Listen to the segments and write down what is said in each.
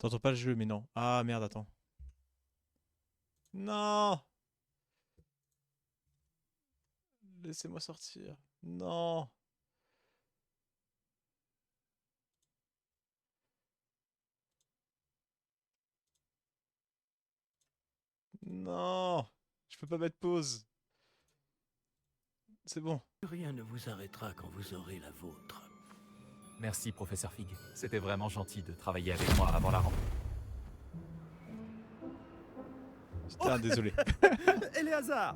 J'entends pas le jeu, mais non. Ah merde, attends. Non! Laissez-moi sortir. Non! Non! Je peux pas mettre pause. C'est bon. Rien ne vous arrêtera quand vous aurez la vôtre. Merci, professeur Fig. C'était vraiment gentil de travailler avec moi avant la rentrée. Putain, désolé. Éléazar!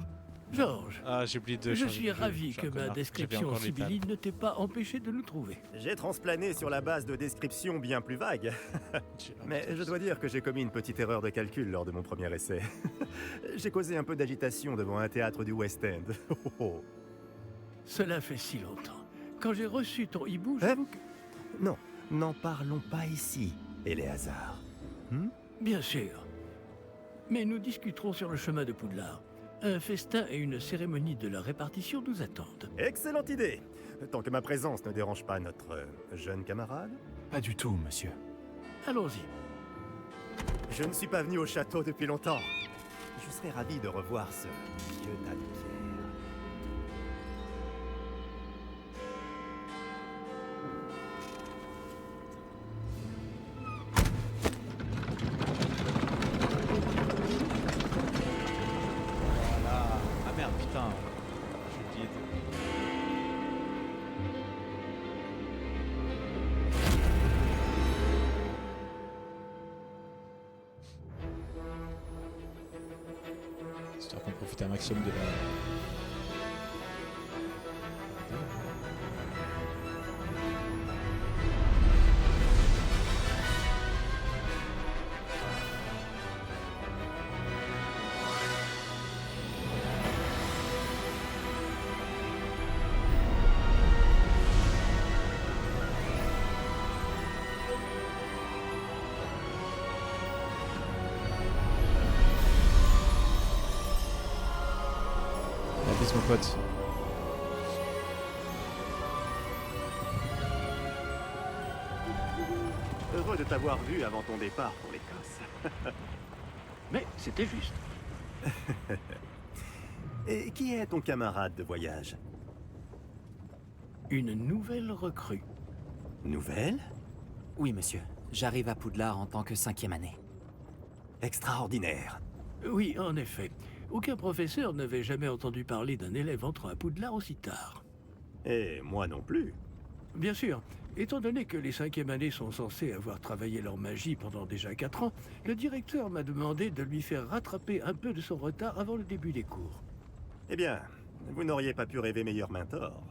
Georges, Ah, j'ai oublié de je changer suis de jeu. ravi Je suis que un ma connard. J'avais description encore les tables. sibylline ne t'ait pas empêché de nous trouver. J'ai transplané sur la base de descriptions bien plus vagues. Mais je dois dire que j'ai commis une petite erreur de calcul lors de mon premier essai. J'ai causé un peu d'agitation devant un théâtre du West End. Oh, oh. Cela fait si longtemps. Quand j'ai reçu ton hibou, Hein? j'avoue que... Non, n'en parlons pas ici, Éléazar. Bien sûr. Mais nous discuterons sur le chemin de Poudlard. Un festin et une cérémonie de la répartition nous attendent. Excellente idée! Tant que ma présence ne dérange pas notre jeune camarade. Pas du tout, monsieur. Allons-y. Je ne suis pas venu au château depuis longtemps. Je serais ravi de revoir ce vieux tas de pierres. Voilà. Ah merde, putain. J'ai oublié de... Histoire qu'on profite un maximum de la... La bise, mon pote. Heureux de t'avoir vu avant ton départ pour l'Écosse. Mais c'était juste. Et qui est ton camarade de voyage? Une nouvelle recrue. Nouvelle? Oui, monsieur. J'arrive à Poudlard en tant que 5e année. Extraordinaire. Oui, en effet. Aucun professeur n'avait jamais entendu parler d'un élève entrant à Poudlard aussi tard. Et moi non plus. Bien sûr, étant donné que les 5e années sont censées avoir travaillé leur magie pendant déjà 4 ans, le directeur m'a demandé de lui faire rattraper un peu de son retard avant le début des cours. Eh bien, vous n'auriez pas pu rêver meilleur mentor.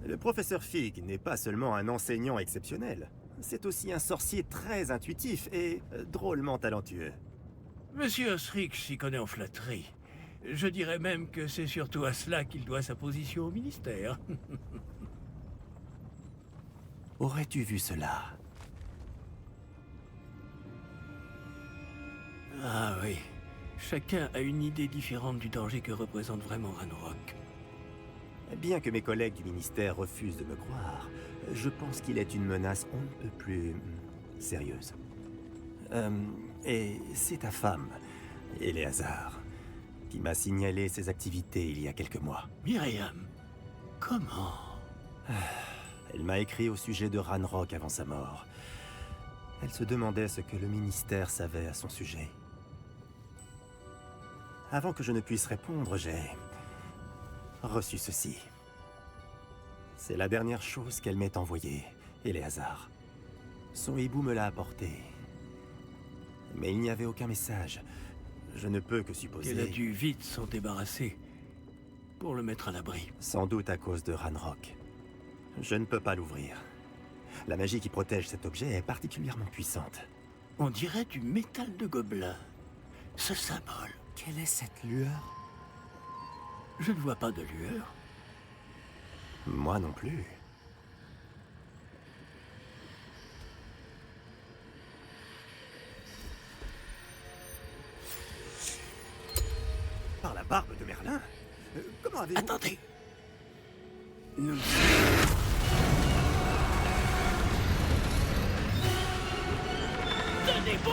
Le professeur Fig n'est pas seulement un enseignant exceptionnel, c'est aussi un sorcier très intuitif et drôlement talentueux. Monsieur Osric s'y connaît en flatterie. Je dirais même que c'est surtout à cela qu'il doit sa position au ministère. Aurais-tu vu cela? Ah oui, chacun a une idée différente du danger que représente vraiment Ranrock. Bien que mes collègues du ministère refusent de me croire, je pense qu'il est une menace on ne peut plus sérieuse. Et c'est ta femme, Éléazar, qui m'a signalé ses activités il y a quelques mois. Myriam, comment? Elle m'a écrit au sujet de Ranrock avant sa mort. Elle se demandait ce que le ministère savait à son sujet. Avant que je ne puisse répondre, j'ai reçu ceci. C'est la dernière chose qu'elle m'ait envoyée, Éléazar. Son hibou me l'a apporté. Mais il n'y avait aucun message. Je ne peux que supposer... Qu'elle a dû vite s'en débarrasser pour le mettre à l'abri. Sans doute à cause de Ranrock. Je ne peux pas l'ouvrir. La magie qui protège cet objet est particulièrement puissante. On dirait du métal de gobelin. Ce symbole, Quelle est cette lueur? je ne vois pas de lueur. Moi non plus. Par la barbe de Merlin? Comment avez-vous... Attendez. Nous... Tenez bon!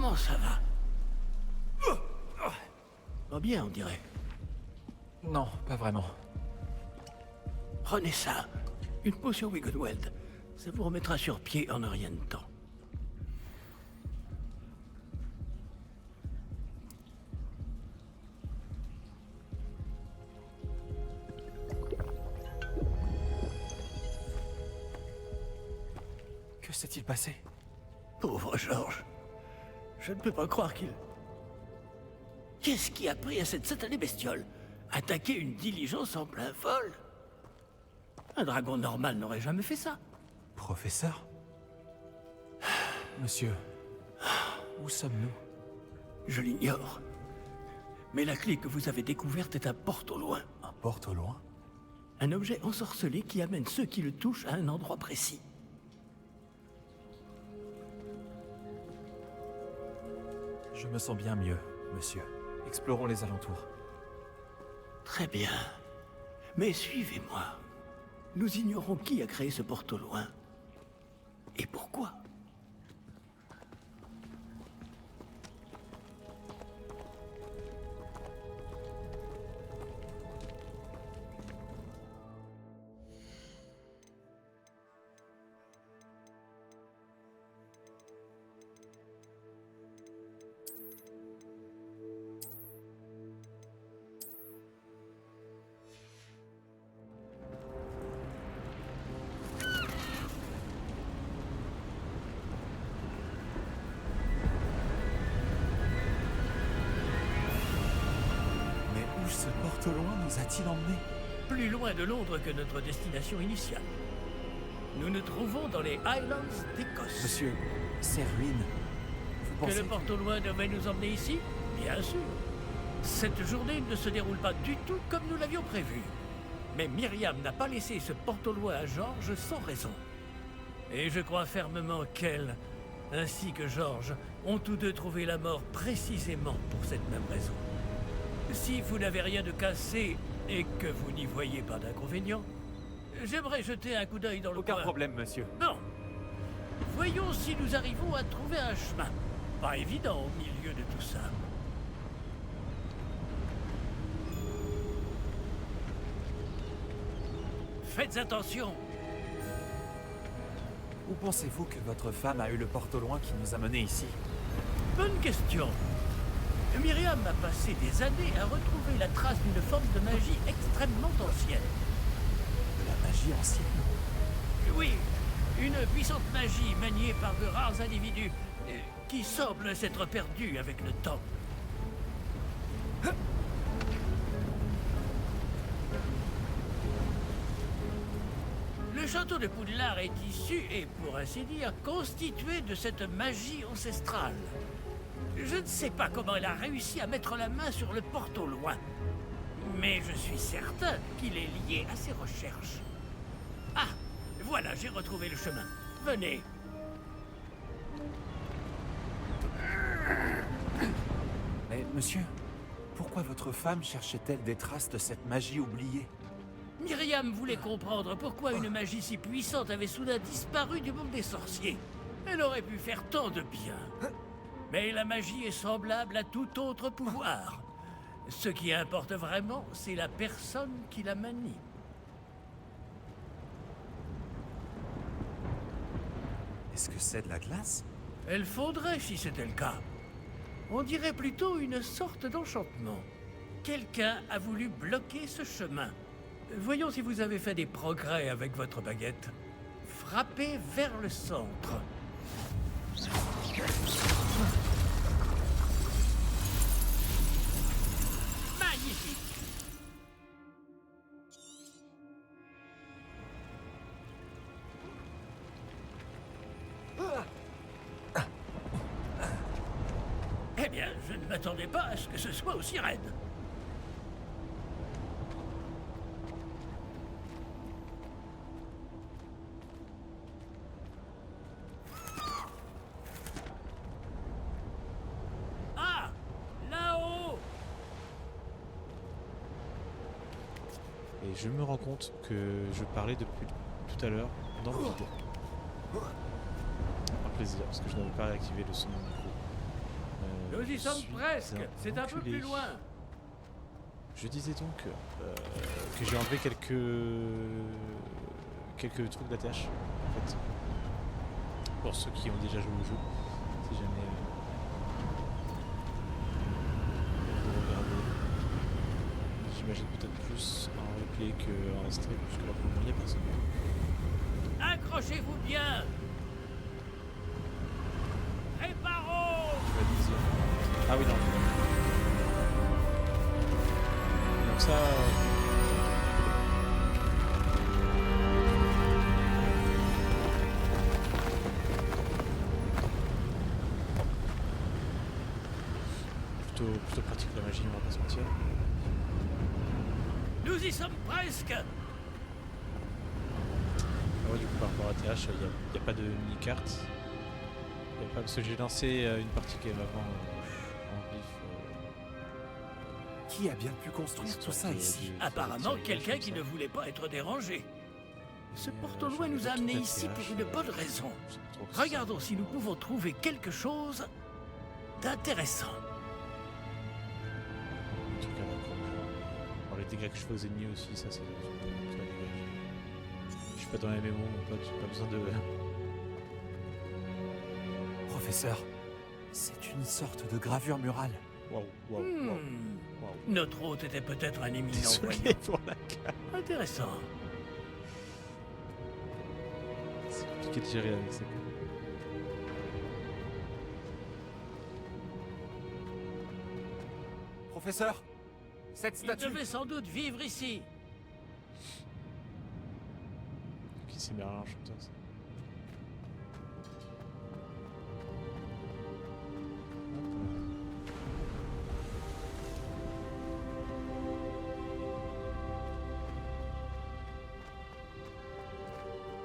Comment ça va? Pas bien, on dirait. Non, pas vraiment. Prenez ça. Une potion Wiggenweld. Ça vous remettra sur pied en un rien de temps. Que s'est-il passé? Pauvre Georges. Je ne peux pas croire qu'il... Qu'est-ce qui a pris à cette satanée bestiole? Attaquer une diligence en plein vol? Un dragon normal n'aurait jamais fait ça. Professeur? Monsieur, où sommes-nous? Je l'ignore. Mais la clé que vous avez découverte est un porte au loin. Un porte au loin? Un objet ensorcelé qui amène ceux qui le touchent à un endroit précis. Je me sens bien mieux, monsieur. Explorons les alentours. Très bien. Mais suivez-moi. Nous ignorons qui a créé ce porte au loin. Et pourquoi? Mais où ce porte au loin nous a-t-il emmenés? Plus loin de Londres que notre destination initiale. Nous nous trouvons dans les Highlands d'Écosse. Monsieur, ces ruines... Vous Que pensez le porte au loin devait nous emmener ici? Bien sûr. Cette journée ne se déroule pas du tout comme nous l'avions prévu. Mais Myriam n'a pas laissé ce porte au loin à Georges sans raison. Et je crois fermement qu'elle, ainsi que Georges, ont tous deux trouvé la mort précisément pour cette même raison. Si vous n'avez rien de cassé et que vous n'y voyez pas d'inconvénient, j'aimerais jeter un coup d'œil dans le Aucun coin. problème, monsieur. Non. Voyons si nous arrivons à trouver un chemin. Pas évident au milieu de tout ça. Faites attention. Où pensez-vous que votre femme a eu le porte au loin qui nous a menés ici? Bonne question. Myriam a passé des années à retrouver la trace d'une forme de magie extrêmement ancienne. De la magie ancienne? Oui, une puissante magie maniée par de rares individus qui semble s'être perdue avec le temps. Le château de Poudlard est issu et, pour ainsi dire, constitué de cette magie ancestrale. Je ne sais pas comment elle a réussi à mettre la main sur le porte au loin, mais je suis certain qu'il est lié à ses recherches. Ah, voilà, j'ai retrouvé le chemin. Venez. Mais, monsieur, pourquoi votre femme cherchait-elle des traces de cette magie oubliée? Myriam voulait comprendre pourquoi une magie si puissante avait soudain disparu du monde des sorciers. Elle aurait pu faire tant de bien. Mais la magie est semblable à tout autre pouvoir. Ce qui importe vraiment, c'est la personne qui la manie. Est-ce que c'est de la glace? Elle fondrait si c'était le cas. On dirait plutôt une sorte d'enchantement. Quelqu'un a voulu bloquer ce chemin. Voyons si vous avez fait des progrès avec votre baguette. Frappez vers le centre. Magnifique! Eh bien, je ne m'attendais pas à ce que ce soit aussi raide. Ah! Là-haut! Et je me rends compte que je parlais depuis tout à l'heure dans le vide. Un plaisir, parce que je n'avais pas réactivé le son de mon micro. Nous y sommes suis presque. C'est un peu enculé. plus loin. Je disais donc que j'ai enlevé quelques trucs d'attache en fait. Pour ceux qui ont déjà joué au jeu, si jamais vous regardez. J'imagine peut-être plus en replay qu'en stream, puisque là pour le moment il n'y a personne. Accrochez-vous bien. Réparons. La vision. Ah oui, non. Donc ça. Plutôt pratique la magie, on va pas se mentir. Nous y sommes presque. Ah ouais, du coup par rapport à TH, il n'y a pas de mini-carte. Il y a pas, parce que j'ai lancé une partie qui est vraiment en vif. Qui a bien pu construire tout ça ici? Apparemment, quelqu'un qui ne voulait pas être dérangé. Ce porte-loin nous a amenés ici pour une bonne raison. Regardons si nous pouvons trouver quelque chose d'intéressant. Les trucs à la con. Alors, les dégâts que je fais aux ennemis aussi, ça c'est la dégâts. Je suis pas dans les MMO, mon pote, j'ai pas besoin de. Professeur, c'est une sorte de gravure murale. Waouh, waouh, Hmm. waouh. Notre hôte était peut-être un éminent Désolé voyant. pour la carte. Intéressant. C'est compliqué de gérer avec ça. Professeur, cette Il statue... devait sans doute vivre ici. Qui c'est Merlin, chanteur ça.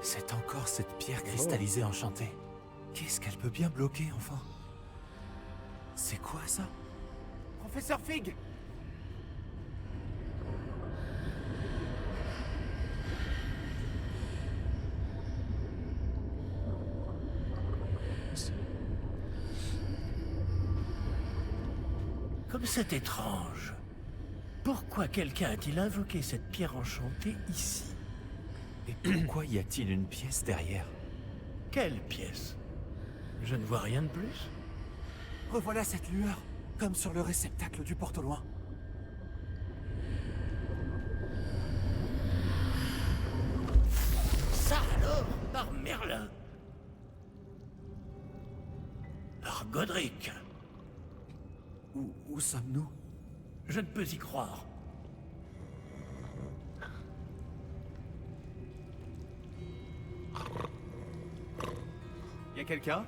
C'est encore cette pierre cristallisée enchantée. Qu'est-ce qu'elle peut bien bloquer, enfin? C'est quoi, ça? Professeur Fig! Comme c'est étrange. Pourquoi quelqu'un a-t-il invoqué cette pierre enchantée ici? Et pourquoi y a-t-il une pièce derrière? Quelle pièce? Je ne vois rien de plus. Revoilà cette lueur, comme sur le réceptacle du porte-loin. Ça alors, par Merlin. Par Godric. Où sommes-nous? Je ne peux y croire. Y a quelqu'un?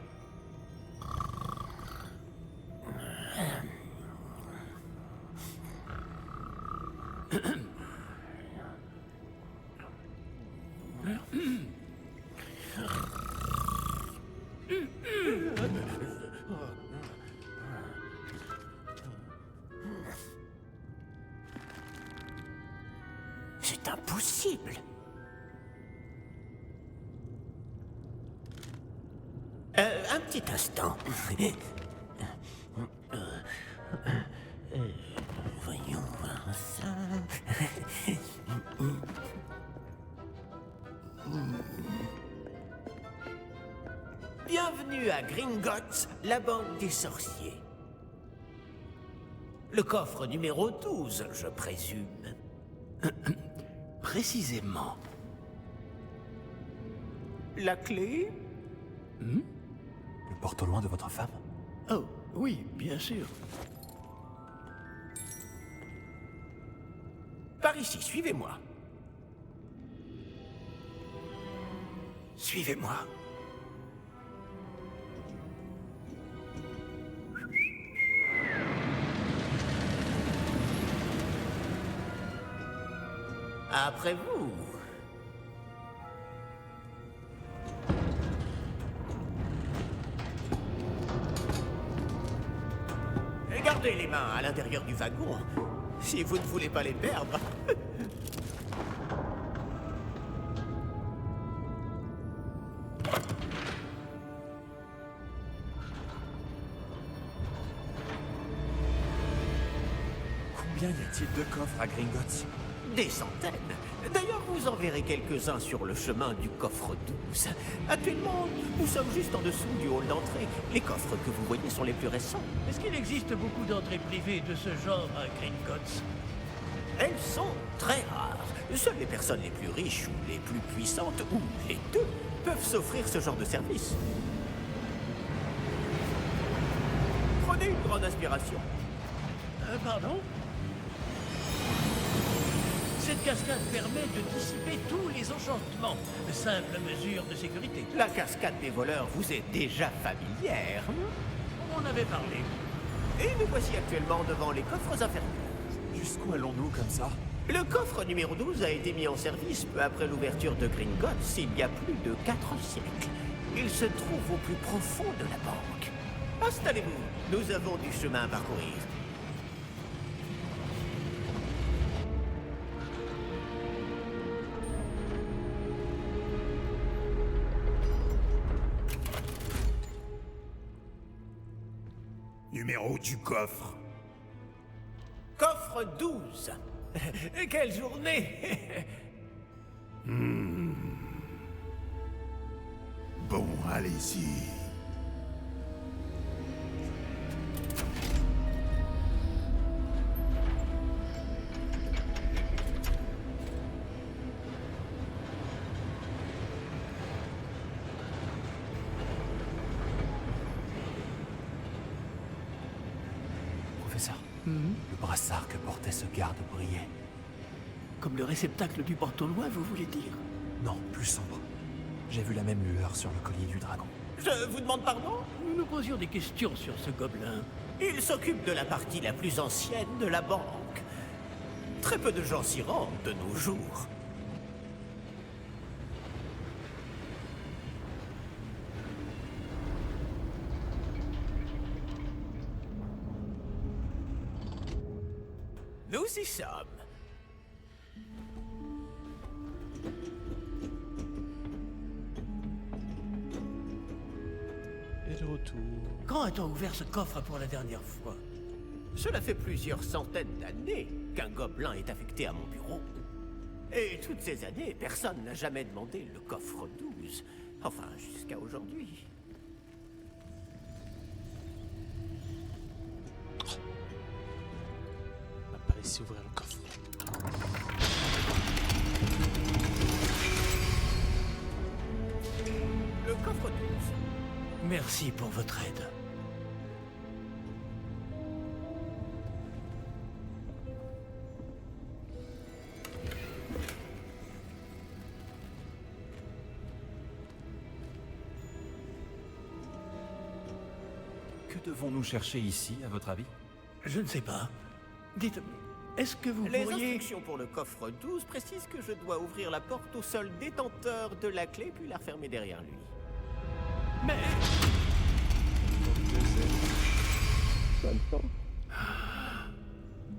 C'est impossible. Un petit instant. Voyons voir ça. Bienvenue à Gringotts, la banque des sorciers. Le coffre numéro 12, je présume. Précisément. La clé? Le porte-loin de votre femme? Oh, oui, bien sûr. Par ici, suivez-moi. Suivez-moi. Après vous. Et gardez les mains à l'intérieur du wagon, si vous ne voulez pas les perdre. Combien y a-t-il de coffres à Gringotts? Des centaines. D'ailleurs, vous en verrez quelques-uns sur le chemin du coffre 12. Actuellement, nous sommes juste en dessous du hall d'entrée. Les coffres que vous voyez sont les plus récents. Est-ce qu'il existe beaucoup d'entrées privées de ce genre à Gringotts? Elles sont très rares. Seules les personnes les plus riches ou les plus puissantes, ou les deux, peuvent s'offrir ce genre de service. Prenez une grande inspiration. Pardon? Cette cascade permet de dissiper tous les enchantements. Simple mesure de sécurité. La cascade des voleurs vous est déjà familière. On en avait parlé. Et nous voici actuellement devant les coffres inférieurs. Jusqu'où allons-nous comme ça? Le coffre numéro 12 a été mis en service peu après l'ouverture de Gringotts il y a plus de 4 siècles. Il se trouve au plus profond de la banque. Installez-vous, nous avons du chemin à parcourir. Numéro du coffre. Coffre 12. Quelle journée. Bon, allez-y. Professeur, le brassard que portait ce garde brillait. Comme le réceptacle du porte-au-loin, vous voulez dire? Non, plus sombre. J'ai vu la même lueur sur le collier du dragon. Je vous demande pardon? Nous nous posions des questions sur ce gobelin. Il s'occupe de la partie la plus ancienne de la banque. Très peu de gens s'y rendent de nos jours. Nous y sommes. Et de retour. Quand a-t-on ouvert ce coffre pour la dernière fois? Cela fait plusieurs centaines d'années qu'un gobelin est affecté à mon bureau. Et toutes ces années, personne n'a jamais demandé le coffre 12. Enfin, jusqu'à aujourd'hui. On va pas laisser ouvrir le coffre. Le coffre 12. Merci pour votre aide. Que devons-nous chercher ici, à votre avis? Je ne sais pas. Dites, est-ce que vous Les pourriez... instructions pour le coffre 12 précisent que je dois ouvrir la porte au seul détenteur de la clé puis la refermer derrière lui. Mais...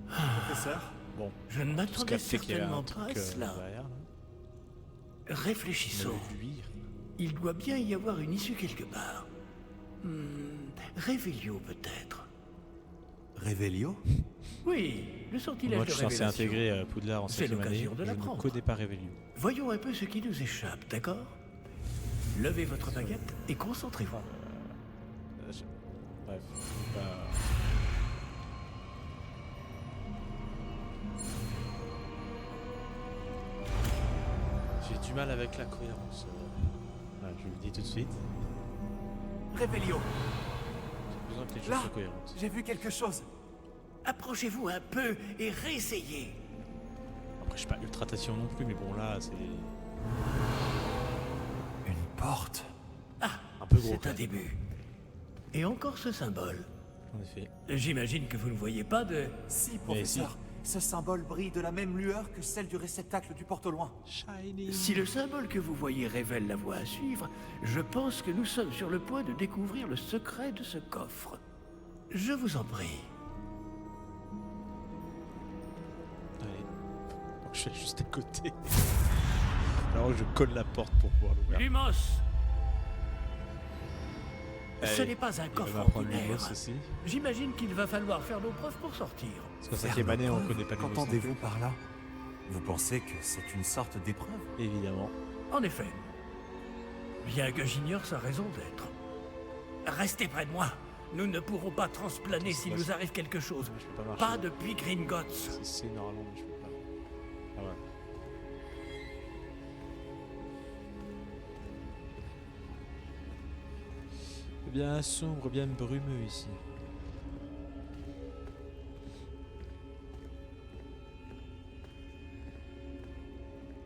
Professeur? Bon, Je ne je m'attendais captais qu'il y avait certainement un pas truc à cela. derrière. Là. Réfléchissons. Mais lui, Il doit bien y avoir une issue quelque part. Révélio peut-être. Révélio? Oui, le sortilège moi de je suis censé révélation. intégrer Poudlard en C'est 7e année. l'occasion de Je ne l'apprendre. connais pas Révélio. Voyons un peu ce qui nous échappe, d'accord? Levez votre baguette et concentrez-vous. Bref. Bah... J'ai du mal avec la cohérence. Ouais, je vous le dis tout de suite. Révélio! J'ai besoin que les choses Là, soient cohérentes. j'ai vu quelque chose. Approchez-vous un peu et réessayez. Après, je suis pas ultratation non plus, mais bon, là, c'est Une porte. Ah, un peu gros. c'est quand un même. début. Et encore ce symbole. En effet. J'imagine que vous ne voyez pas de... Si, professeur. Ce symbole brille de la même lueur que celle du réceptacle du porte-au-loin. Shiny. Si le symbole que vous voyez révèle la voie à suivre, je pense que nous sommes sur le point de découvrir le secret de ce coffre. Je vous en prie. Allez. Donc, je suis juste à côté. Alors je colle la porte pour pouvoir l'ouvrir. Lumos! Ce Allez, n'est pas un il va coffre m'apprendre ordinaire. l'humour aussi. J'imagine qu'il va falloir faire nos preuves pour sortir. Parce qu'en Faire 5e nos année, on preuves, connaît pas l'humour. Qu'entendez-vous par là? Vous pensez que c'est une sorte d'épreuve? Évidemment. En effet. Bien que j'ignore sa raison d'être. Restez près de moi. Nous ne pourrons pas transplaner s'il nous arrive quelque chose. Je peux pas marcher. Pas depuis Gringotts. C'est normalement, mais je peux pas. Ah ouais. Bien sombre, bien brumeux ici.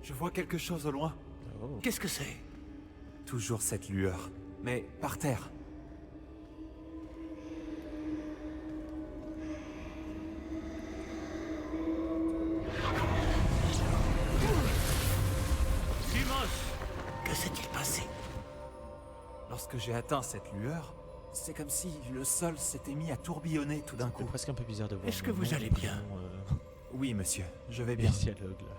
Je vois quelque chose au loin. Oh. Qu'est-ce que c'est? Toujours cette lueur. Mais par terre. Lumos! Que s'est-il passé? Lorsque j'ai atteint cette lueur, c'est comme si le sol s'était mis à tourbillonner tout d'un C'est coup. presque un peu bizarre de voir. Est-ce que mon vous nom, allez mon bien? prénom, Oui, monsieur, je vais bien. dialogue là.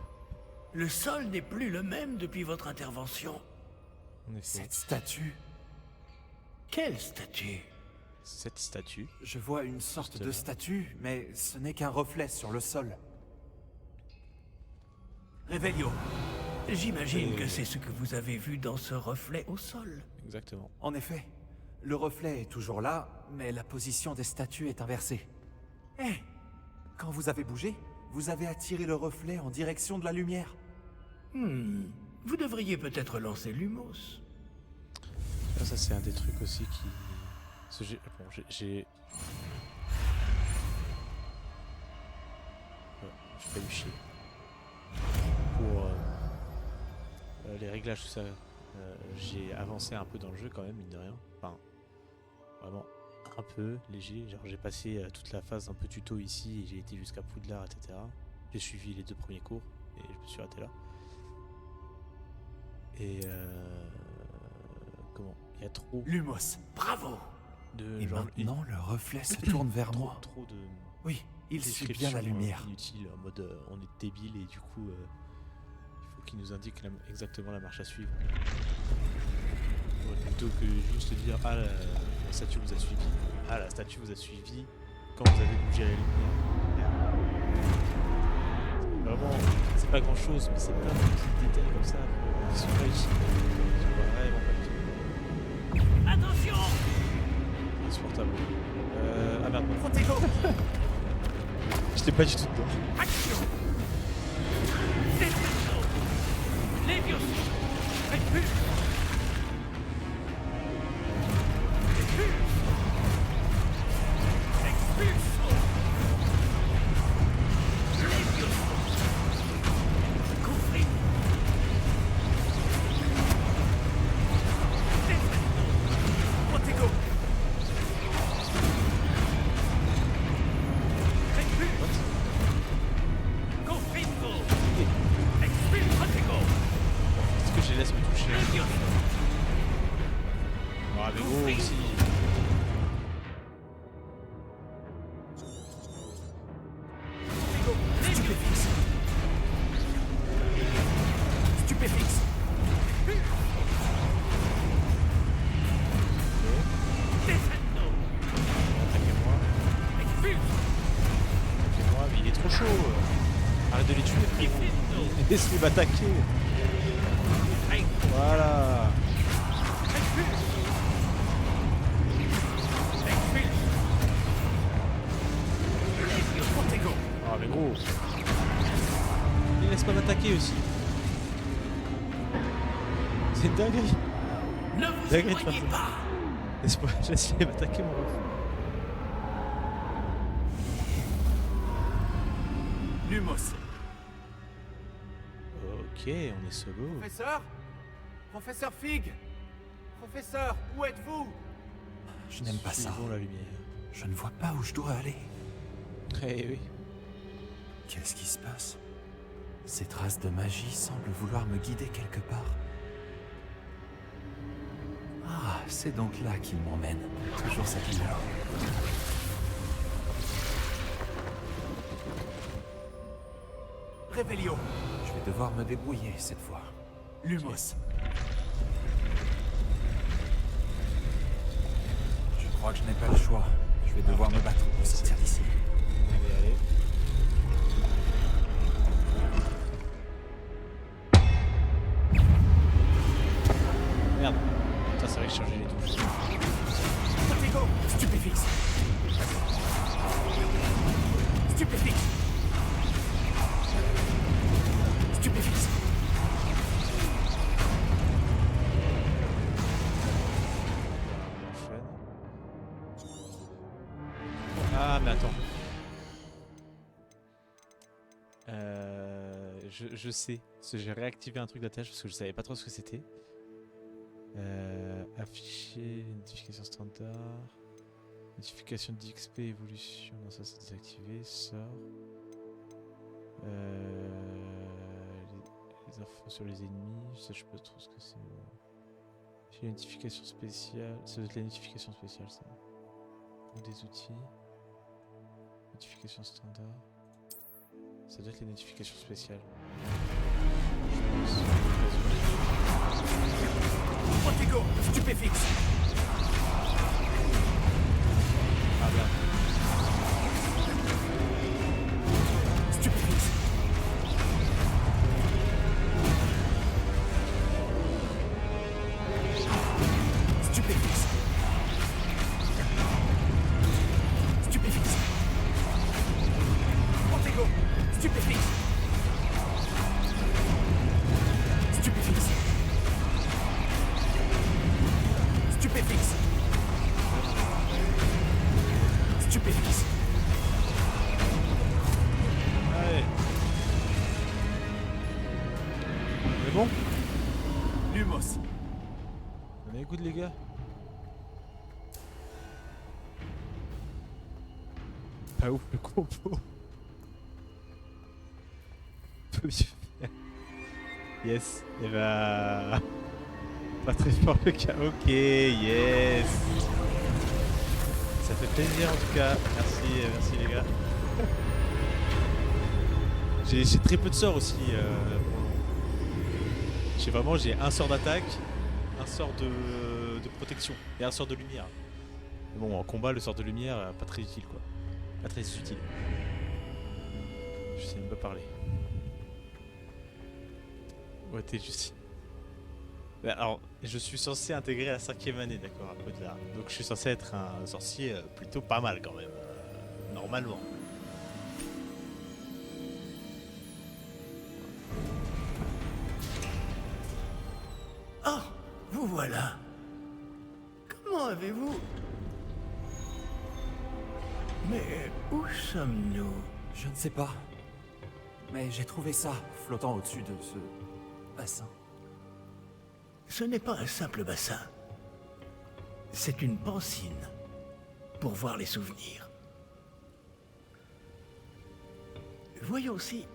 Le sol n'est plus le même depuis votre intervention. En effet. Cette statue, Quelle statue? Cette statue. je vois une sorte Juste de là. statue, mais ce n'est qu'un reflet sur le sol. Revelio. J'imagine que c'est ce que vous avez vu dans ce reflet au sol. Exactement. En effet, le reflet est toujours là, mais la position des statues est inversée. Eh, quand vous avez bougé, vous avez attiré le reflet en direction de la lumière. Vous devriez peut-être lancer Lumos. Ça c'est un des trucs aussi qui... Parce que bon, j'ai failli chier. Pour les réglages, tout ça, j'ai avancé un peu dans le jeu quand même, mine de rien. Enfin, vraiment un peu léger. Genre j'ai passé toute la phase un peu tuto ici et j'ai été jusqu'à Poudlard, etc. J'ai suivi les 2 premiers cours et je me suis arrêté là. Et comment? Il y a trop Lumos. Bravo! de Et genre, maintenant, le reflet se tourne vers moi. trop de Oui, il suit bien descriptions la lumière. inutiles en mode on est débile et du coup il faut qu'il nous indique exactement la marche à suivre. Ouais, plutôt que juste dire ah la statue vous a suivi. Ah la statue vous a suivi quand vous avez bougé la lumière. Vraiment, c'est pas grand chose mais c'est plein de petits détails comme ça qui sont pas utiles. Qui sont vraiment pas utiles. Attention! Insupportable. Ah merde. Protego. J'étais pas du tout dedans. Action! Descendo! Levioso! Expulse! Expulso! Levioso! Confrit! Descendo! Protego. Expulse! Confringo! Expulse Protego! Est-ce que je les laisse me toucher? Levioso! Ah mais gros aussi. Stupéfixe. Stupéfixe. Descendo! Attaquez-moi. Expulse! Attaquez-moi. Mais il est trop chaud. Arrête de les tuer. Diffindo! Laisse-les m'attaquer. Voilà. Expulse! Expulse! Levioso Protego! Ah mais gros. Il laisse pas m'attaquer aussi. C'est une dinguerie. Ne vous Dinguerie de éloignez faire ça. pas! Laisse-les m'attaquer mon ref. Lumos. Ok, on est solo. Professeur? Professeur Fig? Professeur, où êtes-vous? Je n'aime pas ça. Suivons la lumière. Je ne vois pas où je dois aller. Eh oui. Qu'est-ce qui se passe? Ces traces de magie semblent vouloir me guider quelque part. Ah, c'est donc là qu'il m'emmène. Toujours cette lueur. Revelio. Je vais devoir me débrouiller cette fois. Lumos. crois que je n'ai pas le choix. Je vais devoir me battre pour sortir d'ici. Allez, allez. Merde. Putain, c'est vrai que j'ai changé les touches. Vertigo, stupéfixe. Stupéfixe. Stupéfixe. Ah, mais attends. Je sais. Parce que j'ai réactivé un truc d'attache parce que je savais pas trop ce que c'était. Afficher notification standard. Notification d'XP évolution. Non, ça c'est désactivé. Sort. Les infos sur les ennemis. Ça, je sais pas trop ce que c'est. J'ai une notification spéciale. Ça doit être la notification spéciale, ça. Ou des outils. Notification standard. Ça doit être les notifications spéciales. Vertigo, stupéfixe. Ah merde. Stupéfixe. Stupéfixe. Stupéfixe. Vertigo, stupéfixe. Stupéfixe. Stupéfixe. Stupéfixe. Allez. C'est bon? Lumos. On a écoute les gars. Pas ouf le combo. Peut mieux faire. Yes. Et bah. Pas très fort le cas. Ok, yes. Ça fait plaisir en tout cas. Merci les gars. J'ai très peu de sorts aussi. J'ai un sort d'attaque, un sort de protection et un sort de lumière. Mais bon, en combat, le sort de lumière, pas très utile quoi. Pas très utile. Je sais même pas parler. Ouais, t'es juste. Alors, je suis censé intégrer la 5e année, d'accord, à Poudlard. Donc je suis censé être un sorcier plutôt pas mal quand même. Normalement. Ah, vous voilà. Comment avez-vous... Mais où sommes-nous? Je ne sais pas. Mais j'ai trouvé ça flottant au-dessus de ce bassin. Ce n'est pas un simple bassin. C'est une pancine pour voir les souvenirs. Voyons si...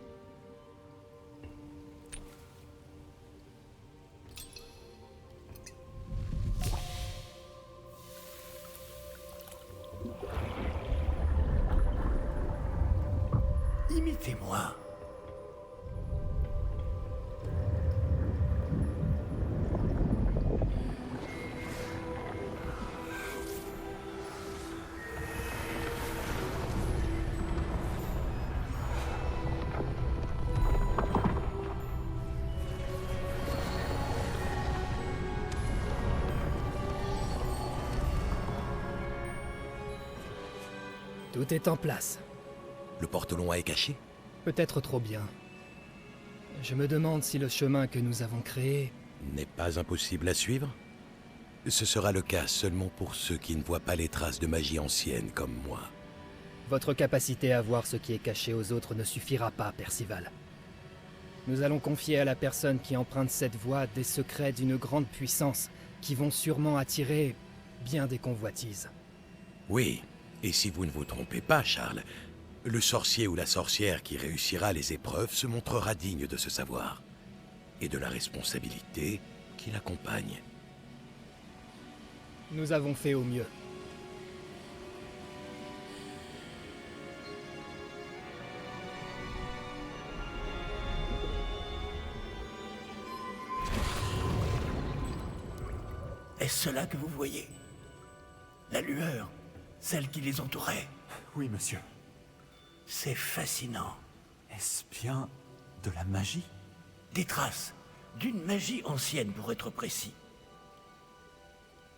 Imitez-moi. Tout est en place. Le porte-loin est caché? Peut-être trop bien. Je me demande si le chemin que nous avons créé... N'est pas impossible à suivre? Ce sera le cas seulement pour ceux qui ne voient pas les traces de magie ancienne comme moi. Votre capacité à voir ce qui est caché aux autres ne suffira pas, Percival. Nous allons confier à la personne qui emprunte cette voie des secrets d'une grande puissance qui vont sûrement attirer bien des convoitises. Oui, et si vous ne vous trompez pas, Charles, le sorcier ou la sorcière qui réussira les épreuves se montrera digne de ce savoir et de la responsabilité qui l'accompagne. Nous avons fait au mieux. Est-ce cela que vous voyez? La lueur, celle qui les entourait. Oui, monsieur. C'est fascinant. Est-ce bien de la magie? Des traces d'une magie ancienne, pour être précis.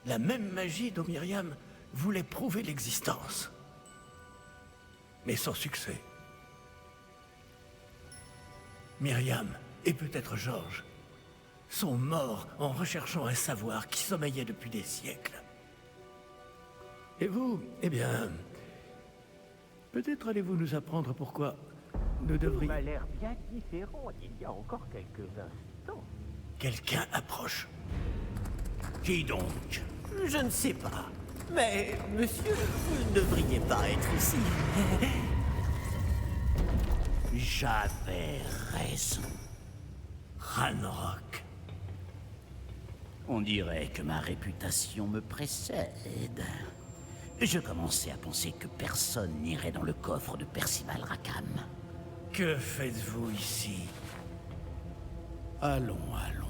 La même magie dont Myriam voulait prouver l'existence. Mais sans succès. Myriam, et peut-être Georges, sont morts en recherchant un savoir qui sommeillait depuis des siècles. Et vous, eh bien... peut-être allez-vous nous apprendre pourquoi nous devrions... m'a l'air bien différent il y a encore quelques instants. Quelqu'un approche. Qui donc? Je ne sais pas. Mais, monsieur, vous ne devriez pas être ici. J'avais raison. Ranrock. On dirait que ma réputation me précède. Je commençais à penser que personne n'irait dans le coffre de Percival Rackham. Que faites-vous ici? Allons, allons.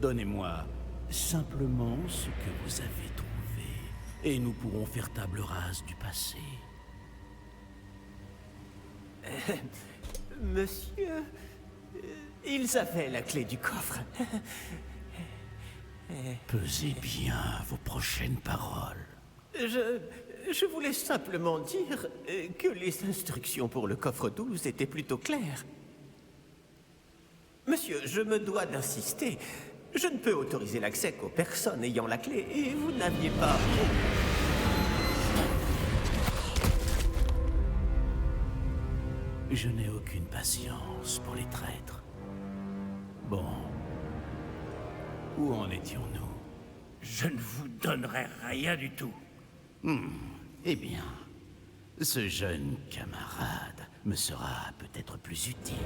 Donnez-moi simplement ce que vous avez trouvé, et nous pourrons faire table rase du passé. Monsieur, ils avaient la clé du coffre. Pesez bien vos prochaines paroles. Je voulais simplement dire que les instructions pour le coffre 12 étaient plutôt claires. Monsieur, je me dois d'insister. Je ne peux autoriser l'accès qu'aux personnes ayant la clé, et vous n'aviez pas... Je n'ai aucune patience pour les traîtres. Bon. Où en étions-nous? Je ne vous donnerai rien du tout. Eh bien, ce jeune camarade me sera peut-être plus utile.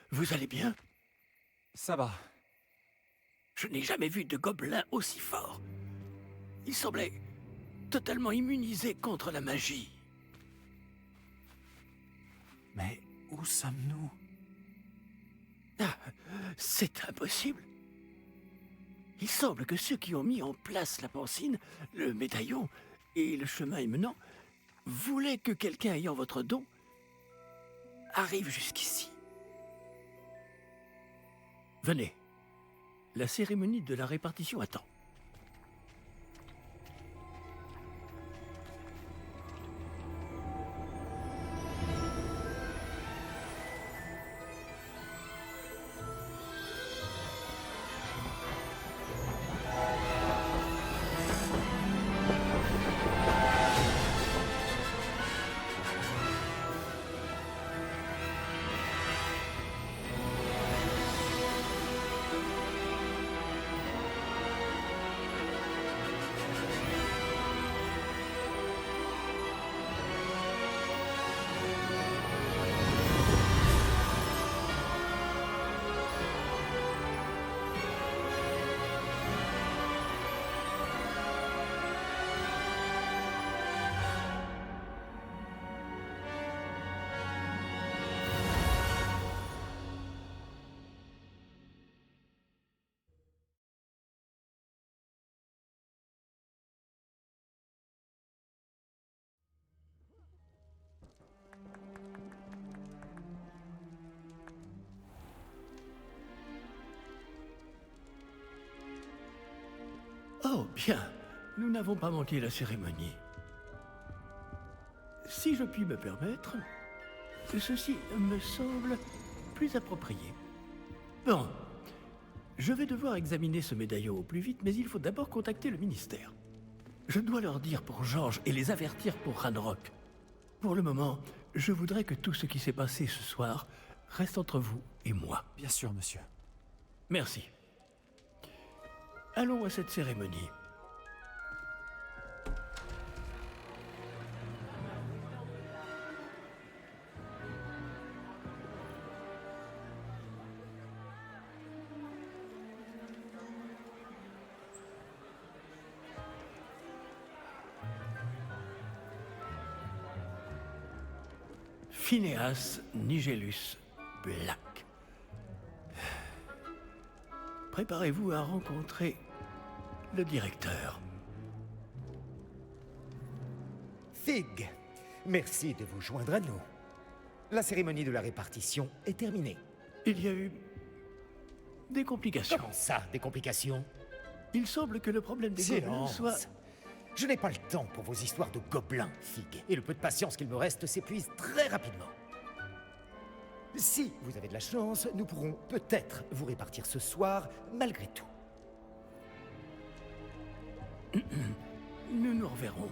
Vous allez bien? Ça va. Je n'ai jamais vu de gobelin aussi fort. Il semblait totalement immunisé contre la magie. Mais où sommes-nous? Ah, c'est impossible. Il semble que ceux qui ont mis en place la pancine, le médaillon et le chemin émenant voulaient que quelqu'un ayant votre don arrive jusqu'ici. Venez. La cérémonie de la répartition attend. bien. Nous n'avons pas manqué la cérémonie. Si je puis me permettre, ceci me semble plus approprié. Bon, je vais devoir examiner ce médaillon au plus vite, mais il faut d'abord contacter le ministère. Je dois leur dire pour Georges et les avertir pour Ranrock. Pour le moment, je voudrais que tout ce qui s'est passé ce soir reste entre vous et moi. Bien sûr, monsieur. Merci. Allons à cette cérémonie. Phineas Nigellus Black. Préparez-vous à rencontrer le directeur. Fig, merci de vous joindre à nous. La cérémonie de la répartition est terminée. Il y a eu des complications. Comment ça, des complications? Il semble que le problème des gobelins Silence. soit... Je n'ai pas le temps pour vos histoires de gobelins, Fig. Et le peu de patience qu'il me reste s'épuise très rapidement. Si vous avez de la chance, nous pourrons peut-être vous répartir ce soir, malgré tout. Nous nous reverrons.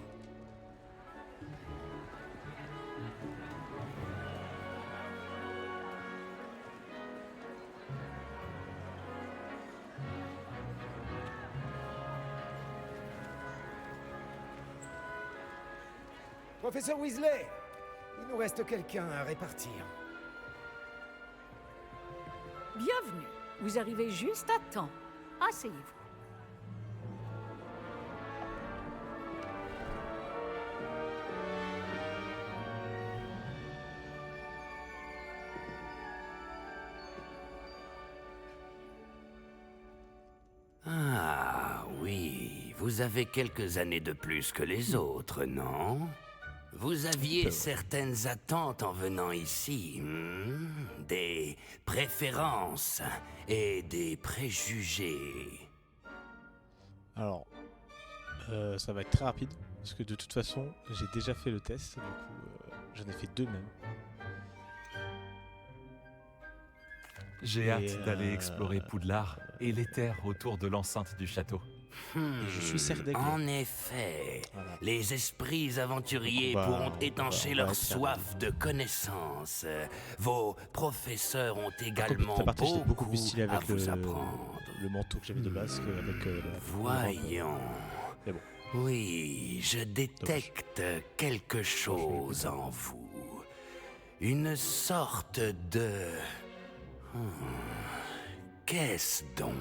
Professeur Weasley, il nous reste quelqu'un à répartir. Bienvenue. Vous arrivez juste à temps. Asseyez-vous. Ah oui, vous avez quelques années de plus que les autres, non? Vous aviez certaines attentes en venant ici, des préférences et des préjugés. Alors, ça va être très rapide, parce que de toute façon, j'ai déjà fait le test, du coup, j'en ai fait 2 même. J'ai Et, hâte d'aller explorer Poudlard et les terres autour de l'enceinte du château. Et je suis Serdaigle. En effet, Voilà. les esprits aventuriers Donc, pourront on étancher va leur être soif de connaissances. Vos professeurs ont Par contre, également petite aparté, j'étais beaucoup plus stylé à avec vous apprendre. le manteau que j'avais de base qu'avec la Voyons. Mais bon. Oui, je détecte quelque chose en vous. Une sorte de... Qu'est-ce donc?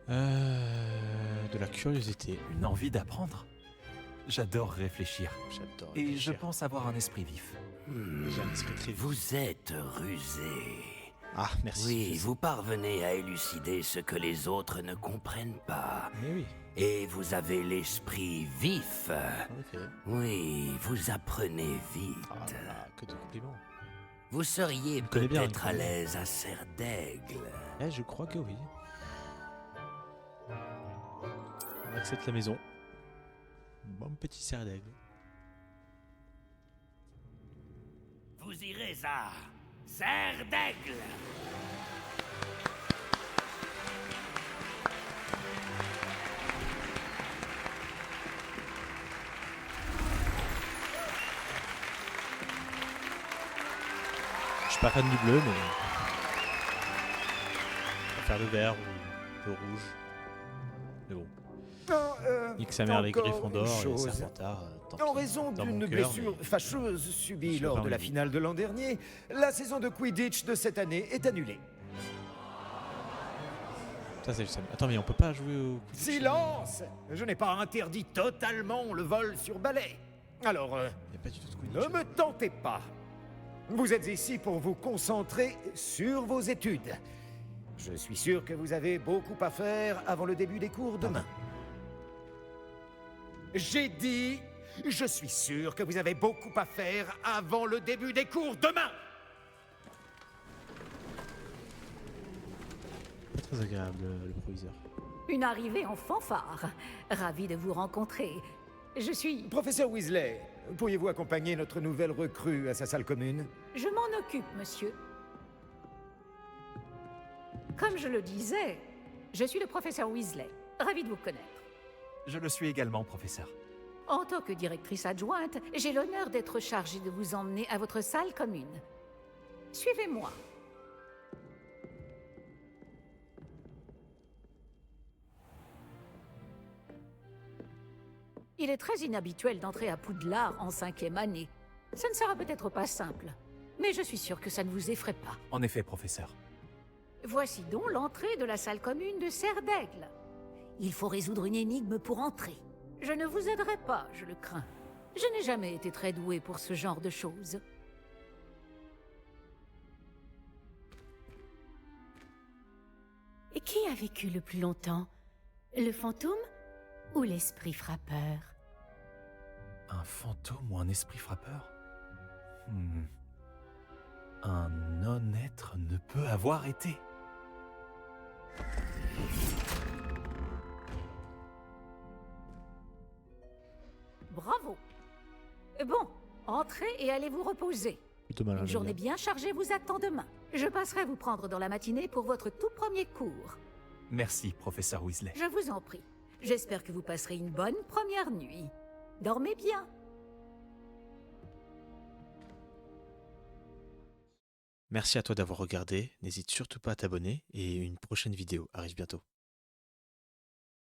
De la curiosité. Une envie d'apprendre. J'adore réfléchir. J'adore. Et je réfléchir. pense avoir un esprit vif. J'ai un esprit très vif. Vous êtes rusé. Ah, merci. Oui, vous parvenez à élucider ce que les autres ne comprennent pas. Mais oui, Et vous avez l'esprit vif. en effet. Oui, vous apprenez vite. Ah là là, que de compliments. Vous seriez connais bien, peut-être à Nicolas. l'aise à Serdaigle. Eh, je crois que oui. On accepte la maison. Bon petit Serdaigle. Vous irez à Serdaigle. Je suis pas fan du bleu, mais... On va faire le vert ou le rouge. Mais bon. Nique sa mère les Gryffondor et les Serpentards. Tant En pis. raison Dans d'une mon cœur, blessure mais- fâcheuse Je subie suis lors pas de la envie. finale de l'an dernier, la saison de Quidditch de cette année est annulée. Ça, c'est juste... Attends, mais on peut pas jouer au... Silence! Je n'ai pas interdit totalement le vol sur balai. Alors, Il y a pas du tout de Quidditch. ne me tentez pas. Vous êtes ici pour vous concentrer sur vos études. Je suis sûr que vous avez beaucoup à faire avant le début des cours demain. J'ai dit, je suis sûr que vous avez beaucoup à faire avant le début des cours demain. Très agréable, le proviseur. Une arrivée en fanfare. Ravi de vous rencontrer. Je suis... Professeur Weasley, pourriez-vous accompagner notre nouvelle recrue à sa salle commune? Je m'en occupe, monsieur. Comme je le disais, je suis le professeur Weasley. Ravi de vous connaître. Je le suis également, professeur. En tant que directrice adjointe, j'ai l'honneur d'être chargée de vous emmener à votre salle commune. Suivez-moi. Il est très inhabituel d'entrer à Poudlard en 5e année. Ça ne sera peut-être pas simple, mais je suis sûre que ça ne vous effraie pas. En effet, professeur. Voici donc l'entrée de la salle commune de Serre d'Aigle. Il faut résoudre une énigme pour entrer. Je ne vous aiderai pas, je le crains. Je n'ai jamais été très douée pour ce genre de choses. Et qui a vécu le plus longtemps? Le fantôme ou l'esprit frappeur? Un fantôme ou un esprit frappeur? Un non-être ne peut avoir été. Bravo. Bon, entrez et allez vous reposer. Plutôt malin. Une journée bien chargée vous attend demain. Je passerai vous prendre dans la matinée pour votre tout premier cours. Merci, professeur Weasley. Je vous en prie. J'espère que vous passerez une bonne première nuit. Dormez bien. Merci à toi d'avoir regardé. N'hésite surtout pas à t'abonner et une prochaine vidéo arrive bientôt.